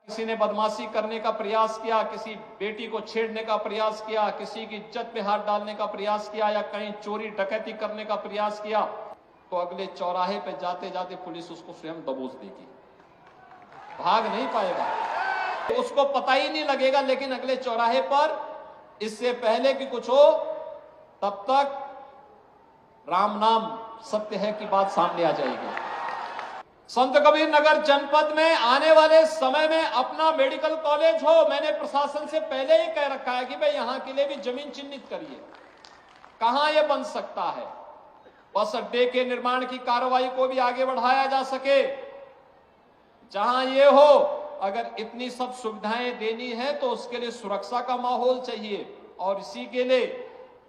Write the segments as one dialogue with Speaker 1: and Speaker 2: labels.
Speaker 1: किसी ने बदमाशी करने का प्रयास किया, किसी बेटी को छेड़ने का प्रयास किया, किसी की इज्जत पे हाथ डालने का प्रयास किया या कहीं चोरी डकैती करने का प्रयास किया, तो अगले चौराहे पे जाते जाते पुलिस उसको स्वयं दबोच देगी, भाग नहीं पाएगा, उसको पता ही नहीं लगेगा। लेकिन अगले चौराहे पर इससे पहले कि कुछ हो तब तक राम नाम सत्य है की बात सामने आ जाएगी। संत कबीर नगर जनपद में आने वाले समय में अपना मेडिकल कॉलेज हो, मैंने प्रशासन से पहले ही कह रखा है कि भाई यहां के लिए भी जमीन चिन्हित करिए, कहां यह बन सकता है। बस अड्डे के निर्माण की कार्रवाई को भी आगे बढ़ाया जा सके, जहां ये हो। अगर इतनी सब सुविधाएं देनी है तो उसके लिए सुरक्षा का माहौल चाहिए, और इसी के लिए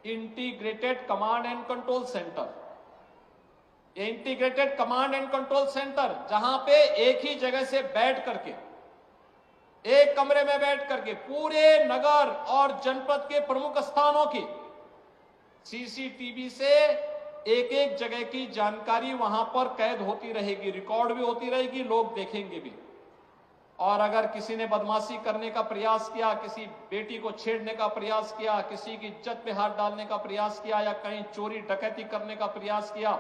Speaker 1: integrated command and control centre, integrated command and control centre, जहां पे एक ही जगह से बैठ करके, एक कमरे में बैठ करके पूरे नगर और जनपद के प्रमुख स्थानों की सीसीटीवी से एक एक जगह की जानकारी वहां पर कैद होती रहेगी, रिकॉर्ड भी होती रहेगी, लोग देखेंगे भी। और अगर किसी ने बदमाशी करने का प्रयास किया, किसी बेटी को छेड़ने का प्रयास किया, किसी की इज्जत पे हाथ डालने का प्रयास किया या कहीं चोरी डकैती करने का प्रयास किया,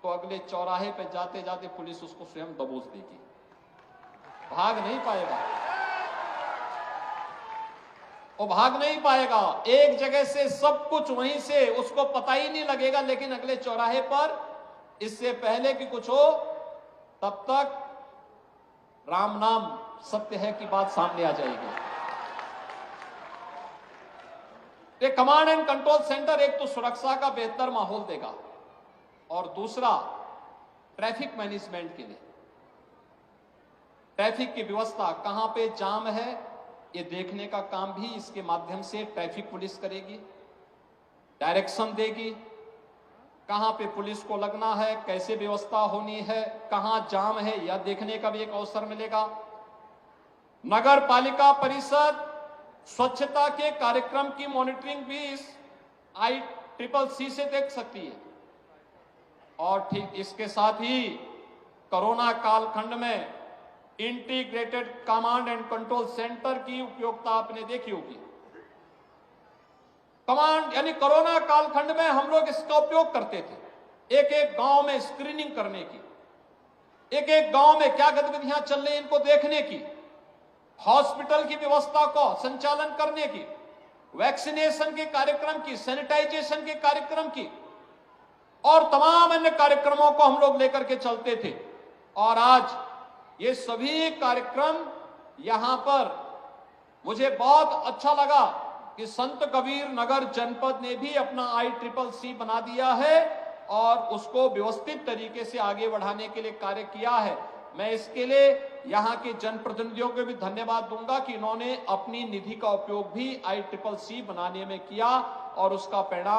Speaker 1: तो अगले चौराहे पे जाते जाते पुलिस उसको स्वयं दबोच देगी, भाग नहीं पाएगा, वो भाग नहीं पाएगा। एक जगह से सब कुछ वहीं से उसको पता ही नहीं लगेगा, लेकिन अगले चौराहे पर इससे पहले कि कुछ हो तब तक राम नाम सत्य है की बात सामने आ जाएगी। ये कमांड एंड कंट्रोल सेंटर एक तो सुरक्षा का बेहतर माहौल देगा, और दूसरा ट्रैफिक मैनेजमेंट के लिए, ट्रैफिक की व्यवस्था कहां पे जाम है ये देखने का काम भी इसके माध्यम से ट्रैफिक पुलिस करेगी, डायरेक्शन देगी, कहां पे पुलिस को लगना है, कैसे व्यवस्था होनी है, कहां जाम है यह देखने का भी एक अवसर मिलेगा। नगर पालिका परिषद स्वच्छता के कार्यक्रम की मॉनिटरिंग भी ICCC से देख सकती है। और ठीक इसके साथ ही कोरोना कालखंड में integrated command and control centre की उपयोगिता आपने देखी होगी। कमांड यानी कोरोना कालखंड में हम लोग इसका उपयोग करते थे, एक एक गांव में स्क्रीनिंग करने की, एक एक गांव में क्या गतिविधियां चल रही इनको देखने की, हॉस्पिटल की व्यवस्था को संचालन करने की, वैक्सीनेशन के कार्यक्रम की, सैनिटाइजेशन के कार्यक्रम की और तमाम अन्य कार्यक्रमों को हम लोग लेकर के चलते थे। और आज ये सभी कार्यक्रम यहां पर मुझे बहुत अच्छा लगा कि संत कबीर नगर जनपद ने भी अपना ICCC बना दिया है और उसको व्यवस्थित तरीके से आगे बढ़ाने के लिए कार्य किया है। मैं इसके लिए यहां के जनप्रतिनिधियों को भी धन्यवाद दूंगा कि इन्होंने अपनी निधि का उपयोग भी ICCC बनाने में किया और उसका परिणाम